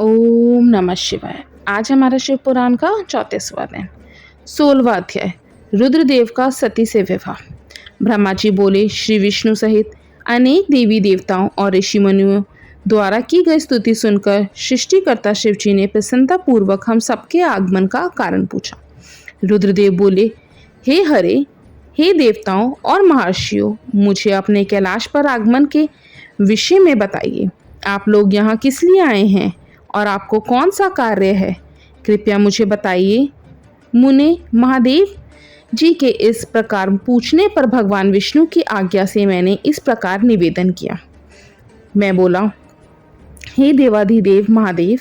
ओम नमः शिवाय। आज हमारा शिव पुराण का 34वां दिन, 16वां अध्याय, रुद्रदेव का सती से विवाह। ब्रह्मा जी बोले, श्री विष्णु सहित अनेक देवी देवताओं और ऋषि मुनियों द्वारा की गई स्तुति सुनकर सृष्टिकर्ता शिव जी ने प्रसन्नता पूर्वक हम सबके आगमन का कारण पूछा। रुद्रदेव बोले, हे हरे, हे देवताओं और महर्षियों, मुझे अपने कैलाश पर आगमन के विषय में बताइए। आप लोग यहाँ किस लिए आए हैं और आपको कौन सा कार्य है, कृपया मुझे बताइए। मुने महादेव जी के इस प्रकार पूछने पर भगवान विष्णु की आज्ञा से मैंने इस प्रकार निवेदन किया। मैं बोला, हे देवाधिदेव महादेव,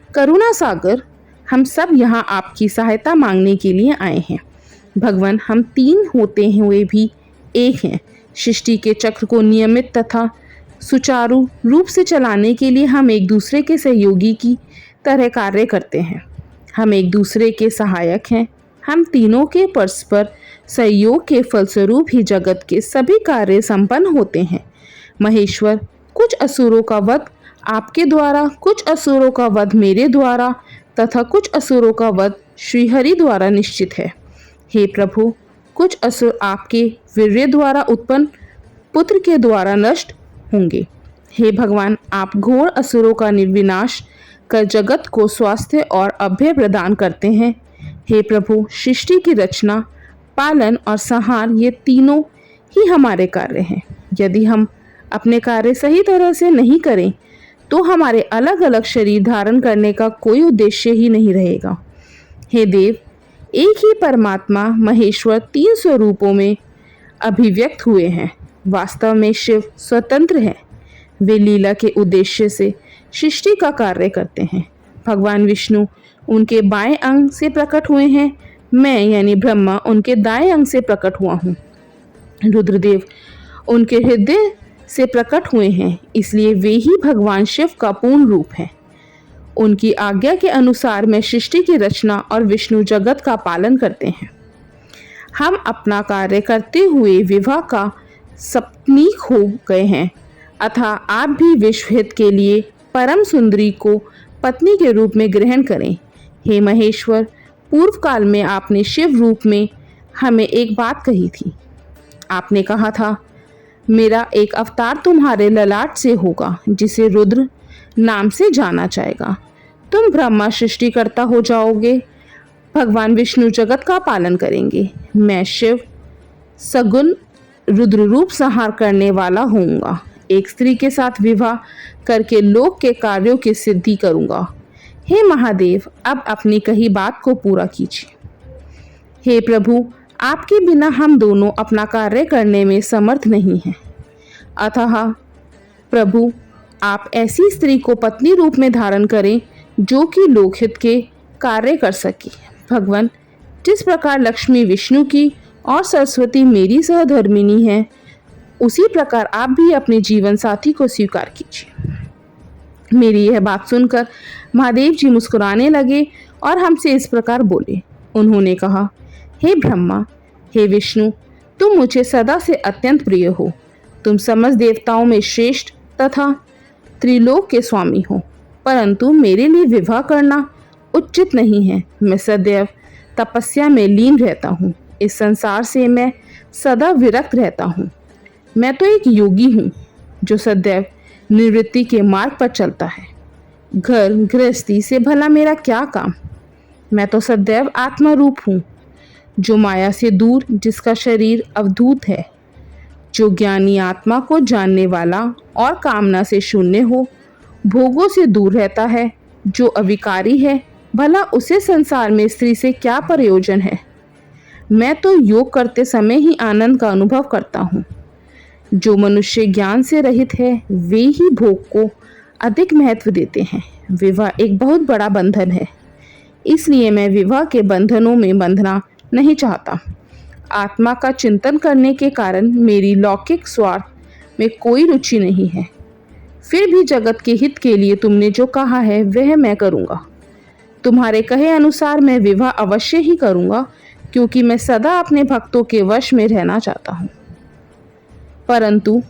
करुणा सागर, हम सब यहाँ आपकी सहायता मांगने के लिए आए हैं। भगवान, हम तीन होते हुए भी एक हैं। सृष्टि के चक्र को नियमित तथा सुचारू रूप से चलाने के लिए हम एक दूसरे के सहयोगी की तरह कार्य करते हैं। हम एक दूसरे के सहायक हैं। हम तीनों के परस्पर सहयोग के फलस्वरूप ही जगत के सभी कार्य संपन्न होते हैं। महेश्वर, कुछ असुरों का वध आपके द्वारा, कुछ असुरों का वध मेरे द्वारा तथा कुछ असुरों का वध श्रीहरि द्वारा निश्चित है। हे प्रभु, कुछ असुर आपके वीर्य द्वारा उत्पन्न पुत्र के द्वारा नष्ट होंगे। हे भगवान, आप घोर असुरों का निर्विनाश कर जगत को स्वास्थ्य और अभय प्रदान करते हैं। हे प्रभु, सृष्टि की रचना, पालन और संहार, ये तीनों ही हमारे कार्य हैं। यदि हम अपने कार्य सही तरह से नहीं करें तो हमारे अलग अलग शरीर धारण करने का कोई उद्देश्य ही नहीं रहेगा। हे देव, एक ही परमात्मा महेश्वर तीन स्वरूपों में अभिव्यक्त हुए हैं। वास्तव में शिव स्वतंत्र है। वे लीला के उद्देश्य से सृष्टि का कार्य करते हैं। भगवान विष्णु उनके बाएं अंग से प्रकट हुए हैं। मैं यानी ब्रह्मा उनके दाएं अंग से प्रकट हुआ हूँ। रुद्रदेव उनके हृदय से प्रकट हुए हैं, इसलिए वे ही भगवान शिव का पूर्ण रूप है। उनकी आज्ञा के अनुसार मैं सृष्टि की रचना और विष्णु जगत का पालन करते हैं। हम अपना कार्य करते हुए विवाह का सपनीक हो गए हैं, अतः आप भी विश्व हित के लिए परम सुंदरी को पत्नी के रूप में ग्रहण करें। हे महेश्वर, पूर्व काल में आपने शिव रूप में हमें एक बात कही थी। आपने कहा था, मेरा एक अवतार तुम्हारे ललाट से होगा जिसे रुद्र नाम से जाना जाएगा। तुम ब्रह्मा सृष्टिकर्ता हो जाओगे। भगवान विष्णु जगत का पालन करेंगे। मैं शिव सगुण रुद्र रूप संहार करने वाला होऊंगा। एक स्त्री के साथ विवाह करके लोक के कार्यों की सिद्धि करूंगा। हे महादेव, अब अपनी कही बात को पूरा कीजिए। हे प्रभु, आपके बिना हम दोनों अपना कार्य करने में समर्थ नहीं हैं। अतः प्रभु, आप ऐसी स्त्री को पत्नी रूप में धारण करें जो कि लोकहित के कार्य कर सके। भगवान, जिस प्रकार लक्ष्मी विष्णु की और सरस्वती मेरी सहधर्मिणी है, उसी प्रकार आप भी अपने जीवन साथी को स्वीकार कीजिए। मेरी यह बात सुनकर महादेव जी मुस्कुराने लगे और हमसे इस प्रकार बोले। उन्होंने कहा, हे ब्रह्मा, हे विष्णु, तुम मुझे सदा से अत्यंत प्रिय हो। तुम समस्त देवताओं में श्रेष्ठ तथा त्रिलोक के स्वामी हो, परंतु मेरे लिए विवाह करना उचित नहीं है। मैं सदैव तपस्या में लीन रहता हूँ। इस संसार से मैं सदा विरक्त रहता हूँ। मैं तो एक योगी हूँ जो सदैव निवृत्ति के मार्ग पर चलता है। घर गृहस्थी से भला मेरा क्या काम। मैं तो सदैव आत्मा रूप हूँ, जो माया से दूर, जिसका शरीर अवधूत है, जो ज्ञानी आत्मा को जानने वाला और कामना से शून्य हो, भोगों से दूर रहता है, जो अविकारी है। भला उसे संसार में स्त्री से क्या प्रयोजन है। मैं तो योग करते समय ही आनंद का अनुभव करता हूँ। जो मनुष्य ज्ञान से रहित है वे ही भोग को अधिक महत्व देते हैं। विवाह एक बहुत बड़ा बंधन है, इसलिए मैं विवाह के बंधनों में बंधना नहीं चाहता। आत्मा का चिंतन करने के कारण मेरी लौकिक स्वार्थ में कोई रुचि नहीं है। फिर भी जगत के हित के लिए तुमने जो कहा है वह मैं करूँगा। तुम्हारे कहे अनुसार मैं विवाह अवश्य ही करूँगा, क्योंकि मैं सदा अपने भक्तों के वश में रहना चाहता हूँ। परंतु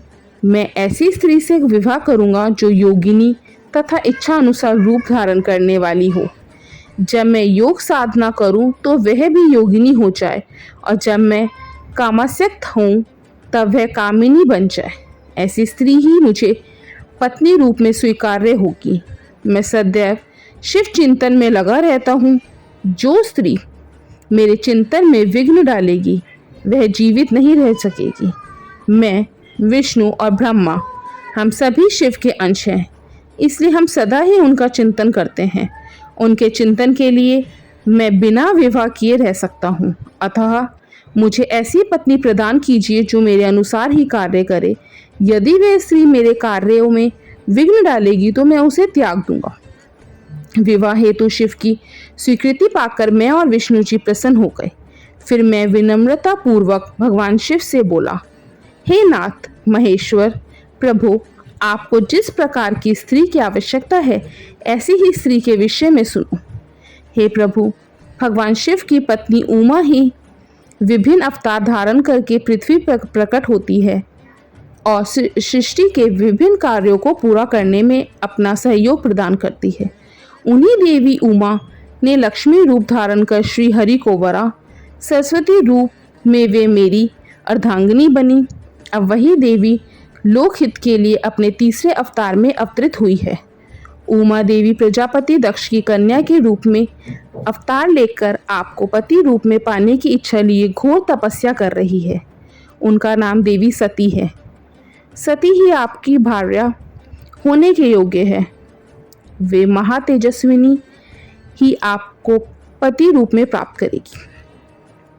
मैं ऐसी स्त्री से विवाह करूँगा जो योगिनी तथा इच्छा अनुसार रूप धारण करने वाली हो। जब मैं योग साधना करूं तो वह भी योगिनी हो जाए, और जब मैं कामासक्त हूँ तब वह कामिनी बन जाए। ऐसी स्त्री ही मुझे पत्नी रूप में स्वीकार्य होगी। मैं सदैव शिव चिंतन में लगा रहता हूँ। जो स्त्री मेरे चिंतन में विघ्न डालेगी वह जीवित नहीं रह सकेगी। मैं, विष्णु और ब्रह्मा, हम सभी शिव के अंश हैं, इसलिए हम सदा ही उनका चिंतन करते हैं। उनके चिंतन के लिए मैं बिना विवाह किए रह सकता हूँ। अतः मुझे ऐसी पत्नी प्रदान कीजिए जो मेरे अनुसार ही कार्य करे। यदि वह स्त्री मेरे कार्यों में विघ्न डालेगी तो मैं उसे त्याग दूंगा। विवाह हेतु शिव की स्वीकृति पाकर मैं और विष्णु जी प्रसन्न हो गए। फिर मैं विनम्रता पूर्वक भगवान शिव से बोला, हे नाथ महेश्वर प्रभु, आपको जिस प्रकार की स्त्री की आवश्यकता है ऐसी ही स्त्री के विषय में सुनो। हे प्रभु, भगवान शिव की पत्नी उमा ही विभिन्न अवतार धारण करके पृथ्वी पर प्रकट होती है और सृष्टि के विभिन्न कार्यों को पूरा करने में अपना सहयोग प्रदान करती है। उन्हीं देवी उमा ने लक्ष्मी रूप धारण कर श्री हरि को वरा, सरस्वती रूप में वे मेरी अर्धांगिनी बनी। अब वही देवी लोकहित के लिए अपने तीसरे अवतार में अवतरित हुई है। उमा देवी प्रजापति दक्ष की कन्या के रूप में अवतार लेकर आपको पति रूप में पाने की इच्छा लिए घोर तपस्या कर रही है। उनका नाम देवी सती है। सती ही आपकी भार्या होने के योग्य है। वे महातेजस्विनी ही आपको पति रूप में प्राप्त करेगी।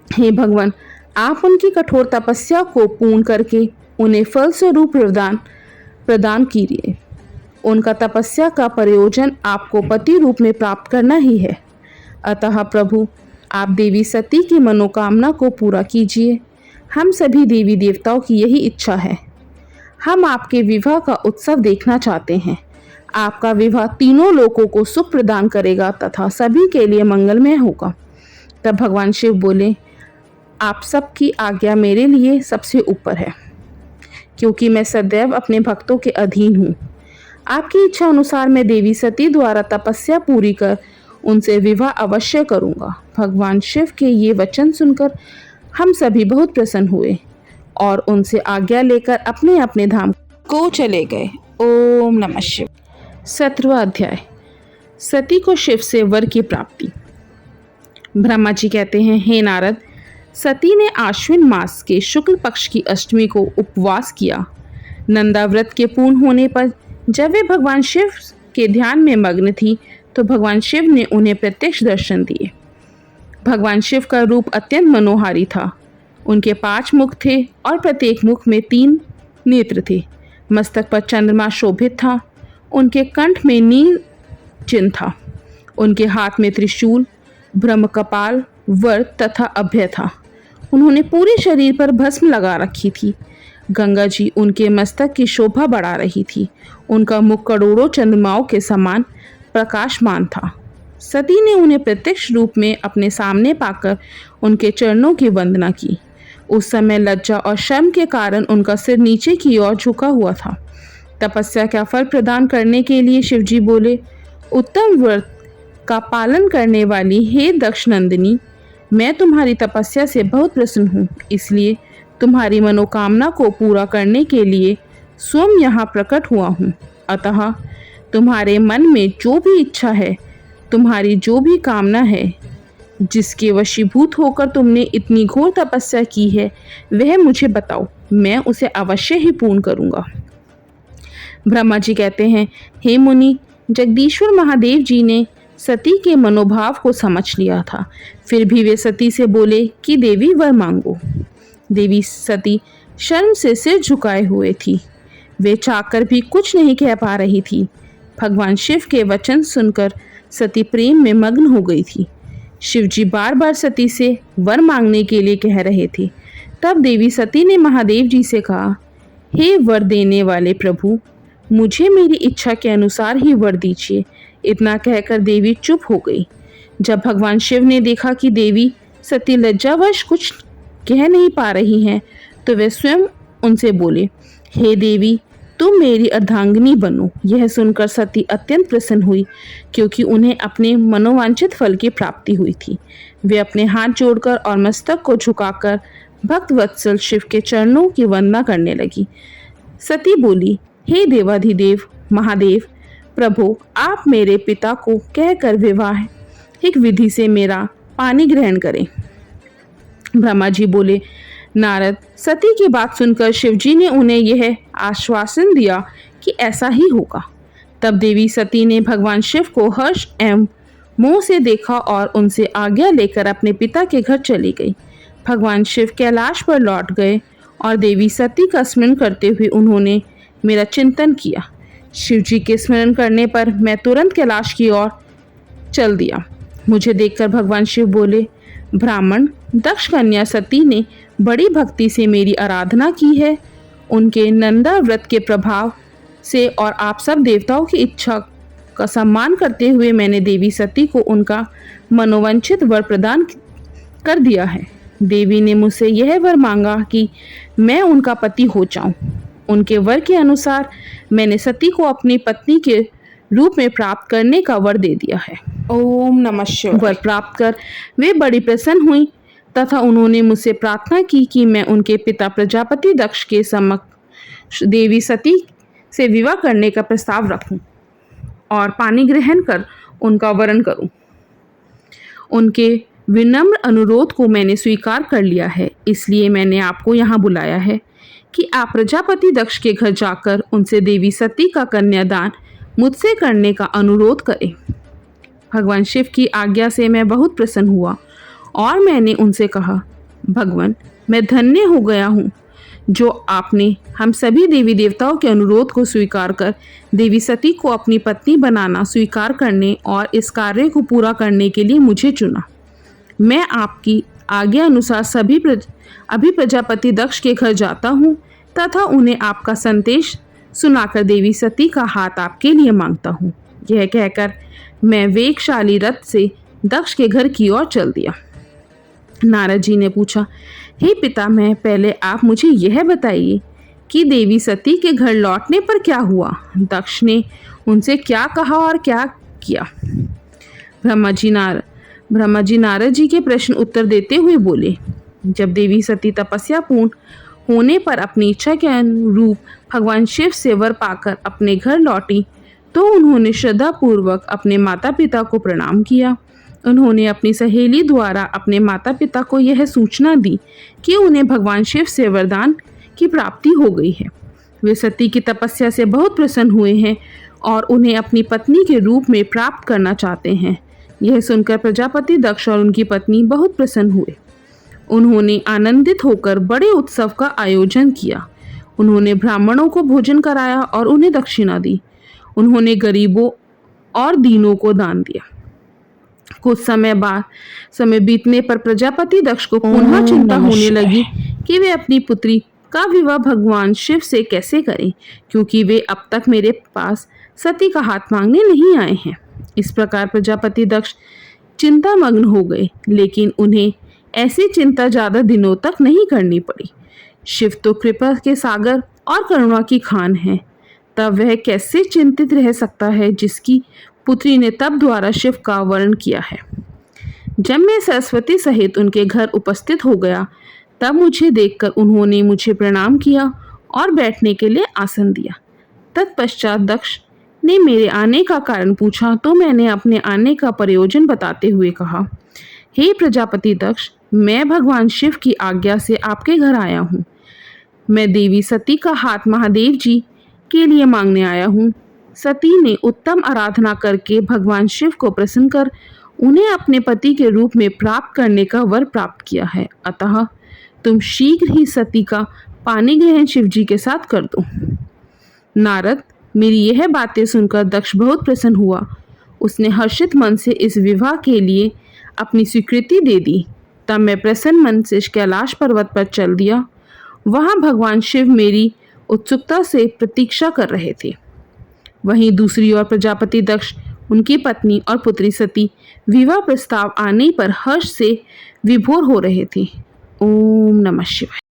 हे भगवान, आप उनकी कठोर तपस्या को पूर्ण करके उन्हें फल स्वरूप प्रदान कीजिए। उनका तपस्या का प्रयोजन आपको पति रूप में प्राप्त करना ही है। अतः प्रभु, आप देवी सती की मनोकामना को पूरा कीजिए। हम सभी देवी देवताओं की यही इच्छा है। हम आपके विवाह का उत्सव देखना चाहते हैं। आपका विवाह तीनों लोकों को सुख प्रदान करेगा तथा सभी के लिए मंगलमय होगा। तब भगवान शिव बोले, आप सबकी आज्ञा मेरे लिए सबसे ऊपर है, क्योंकि मैं सदैव अपने भक्तों के अधीन हूँ। आपकी इच्छा अनुसार मैं देवी सती द्वारा तपस्या पूरी कर उनसे विवाह अवश्य करूँगा। भगवान शिव के ये वचन सुनकर हम सभी बहुत प्रसन्न हुए और उनसे आज्ञा लेकर अपने अपने धाम को चले गए। ओम नमः शिव। 17वां अध्याय, सती को शिव से वर की प्राप्ति। ब्रह्मा जी कहते हैं, हे नारद, सती ने आश्विन मास के शुक्ल पक्ष की अष्टमी को उपवास किया। नंदा व्रत के पूर्ण होने पर जब वे भगवान शिव के ध्यान में मग्न थी तो भगवान शिव ने उन्हें प्रत्यक्ष दर्शन दिए। भगवान शिव का रूप अत्यंत मनोहारी था। उनके 5 मुख थे और प्रत्येक मुख में 3 नेत्र थे। मस्तक पर चंद्रमा शोभित था। उनके कंठ में नील चिन्ह था। उनके हाथ में त्रिशूल, ब्रह्म कपाल, वर तथा अभय था। उन्होंने पूरे शरीर पर भस्म लगा रखी थी। गंगा जी उनके मस्तक की शोभा बढ़ा रही थी। उनका मुख करोड़ों चंद्रमाओं के समान प्रकाशमान था। सती ने उन्हें प्रत्यक्ष रूप में अपने सामने पाकर उनके चरणों की वंदना की। उस समय लज्जा और शर्म के कारण उनका सिर नीचे की ओर झुका हुआ था। तपस्या का फल प्रदान करने के लिए शिवजी बोले, उत्तम व्रत का पालन करने वाली हे दक्ष नंदिनी, मैं तुम्हारी तपस्या से बहुत प्रसन्न हूँ, इसलिए तुम्हारी मनोकामना को पूरा करने के लिए स्वयं यहाँ प्रकट हुआ हूँ। अतः तुम्हारे मन में जो भी इच्छा है, तुम्हारी जो भी कामना है, जिसके वशीभूत होकर तुमने इतनी घोर तपस्या की है, वह मुझे बताओ, मैं उसे अवश्य ही पूर्ण करूँगा। ब्रह्मा जी कहते हैं, हे मुनि, जगदीश्वर महादेव जी ने सती के मनोभाव को समझ लिया था। फिर भी वे सती से बोले कि देवी वर मांगो। देवी सती शर्म से सिर झुकाए हुए थी। वे चाहकर भी कुछ नहीं कह पा रही थी। भगवान शिव के वचन सुनकर सती प्रेम में मग्न हो गई थी। शिव जी बार बार सती से वर मांगने के लिए कह रहे थे। तब देवी सती ने महादेव जी से कहा, हे वर देने वाले प्रभु, मुझे मेरी इच्छा के अनुसार ही वर दीजिए। इतना कहकर देवी चुप हो गई। जब भगवान शिव ने देखा कि देवी सती लज्जावश कुछ कह नहीं पा रही हैं, तो वे स्वयं उनसे बोले, हे देवी, तुम मेरी अर्धांगिनी बनो। यह सुनकर सती अत्यंत प्रसन्न हुई, क्योंकि उन्हें अपने मनोवांछित फल की प्राप्ति हुई थी। वे अपने हाथ जोड़कर और मस्तक को झुकाकर भक्त वत्सल शिव के चरणों की वंदना करने लगी। सती बोली, हे देवाधिदेव महादेव, प्रभु, आप मेरे पिता को कहकर वैवाहिक विधि से मेरा पानी ग्रहण करें। ब्रह्मा जी बोले, नारद, सती की बात सुनकर शिवजी ने उन्हें यह आश्वासन दिया कि ऐसा ही होगा। तब देवी सती ने भगवान शिव को हर्ष एवं मोह से देखा और उनसे आज्ञा लेकर अपने पिता के घर चली गई। भगवान शिव कैलाश पर लौट गए और देवी सती का स्मरण करते हुए उन्होंने मेरा चिंतन किया। शिवजी के स्मरण करने पर मैं तुरंत कैलाश की ओर चल दिया। मुझे देखकर भगवान शिव बोले, ब्राह्मण, दक्ष कन्या सती ने बड़ी भक्ति से मेरी आराधना की है। उनके नंदा व्रत के प्रभाव से और आप सब देवताओं की इच्छा का सम्मान करते हुए मैंने देवी सती को उनका मनोवांछित वर प्रदान कर दिया है। देवी ने मुझसे यह वर मांगा कि मैं उनका पति हो जाऊं। उनके वर के अनुसार मैंने सती को अपनी पत्नी के रूप में प्राप्त करने का वर दे दिया है। ओम नमः शिवाय। वर प्राप्त कर वे बड़ी प्रसन्न हुई तथा उन्होंने मुझसे प्रार्थना की कि मैं उनके पिता प्रजापति दक्ष के समक्ष देवी सती से विवाह करने का प्रस्ताव रखूं और पानी ग्रहण कर उनका वरण करूं। उनके विनम्र अनुरोध को मैंने स्वीकार कर लिया है, इसलिए मैंने आपको यहाँ बुलाया है कि आप प्रजापति दक्ष के घर जाकर उनसे देवी सती का कन्यादान मुझसे करने का अनुरोध करें। भगवान शिव की आज्ञा से मैं बहुत प्रसन्न हुआ और मैंने उनसे कहा, भगवान, मैं धन्य हो गया हूँ जो आपने हम सभी देवी देवताओं के अनुरोध को स्वीकार कर देवी सती को अपनी पत्नी बनाना स्वीकार करने और इस कार्य को पूरा करने के लिए मुझे चुना। मैं आपकी आज्ञा अनुसार अभी प्रजापति दक्ष के घर जाता हूँ तथा उन्हें आपका संदेश सुनाकर देवी सती का हाथ आपके लिए मांगता हूँ। यह कहकर मैं वेगशाली रथ से दक्ष के घर की ओर चल दिया। नारद जी ने पूछा, हे पिता, मैं पहले आप मुझे यह बताइए कि देवी सती के घर लौटने पर क्या हुआ? दक्ष ने उनसे क्या कहा और क्या किया? ब्रह्मा जी नारद जी के प्रश्न उत्तर देते हुए बोले, जब देवी सती तपस्या पूर्ण होने पर अपनी इच्छा के अनुरूप भगवान शिव से वर पाकर अपने घर लौटी तो उन्होंने श्रद्धा पूर्वक अपने माता पिता को प्रणाम किया। उन्होंने अपनी सहेली द्वारा अपने माता पिता को यह सूचना दी कि उन्हें भगवान शिव से वरदान की प्राप्ति हो गई है। वे सती की तपस्या से बहुत प्रसन्न हुए हैं और उन्हें अपनी पत्नी के रूप में प्राप्त करना चाहते हैं। यह सुनकर प्रजापति दक्ष और उनकी पत्नी बहुत प्रसन्न हुए। उन्होंने आनंदित होकर बड़े उत्सव का आयोजन किया। उन्होंने ब्राह्मणों को भोजन कराया और उन्हें दक्षिणा दी। उन्होंने गरीबों और दीनों को दान दिया। कुछ समय बीतने पर प्रजापति दक्ष को पुनः चिंता होने लगी कि वे अपनी पुत्री का विवाह भगवान शिव से कैसे करें, क्योंकि वे अब तक मेरे पास सती का हाथ मांगने नहीं आए हैं। इस प्रकार प्रजापति दक्ष चिंतामग्न हो गए, लेकिन उन्हें ऐसी चिंता ज्यादा दिनों तक नहीं करनी पड़ी। शिव तो कृपा के सागर और करुणा की खान है, तब वह कैसे चिंतित रह सकता है जिसकी पुत्री ने तप द्वारा शिव का वर्ण किया है। जब मैं सरस्वती सहित उनके घर उपस्थित हो गया तब मुझे देखकर उन्होंने मुझे प्रणाम किया और बैठने के लिए आसन दिया। तत्पश्चात दक्ष ने मेरे आने का कारण पूछा तो मैंने अपने आने का प्रयोजन बताते हुए कहा, हे प्रजापति दक्ष, मैं भगवान शिव की आज्ञा से आपके घर आया हूँ। मैं देवी सती का हाथ महादेव जी के लिए मांगने आया हूँ। सती ने उत्तम आराधना करके भगवान शिव को प्रसन्न कर उन्हें अपने पति के रूप में प्राप्त करने का वर प्राप्त किया है। अतः तुम शीघ्र ही सती का पानी ग्रहण शिव जी के साथ कर दो। नारद, मेरी यह बातें सुनकर दक्ष बहुत प्रसन्न हुआ। उसने हर्षित मन से इस विवाह के लिए अपनी स्वीकृति दे दी। तब मैं प्रसन्न मन से कैलाश पर्वत पर चल दिया। वहां भगवान शिव मेरी उत्सुकता से प्रतीक्षा कर रहे थे। वहीं दूसरी ओर प्रजापति दक्ष, उनकी पत्नी और पुत्री सती विवाह प्रस्ताव आने पर हर्ष से विभोर हो रहे थे। ओम नमः शिवाय।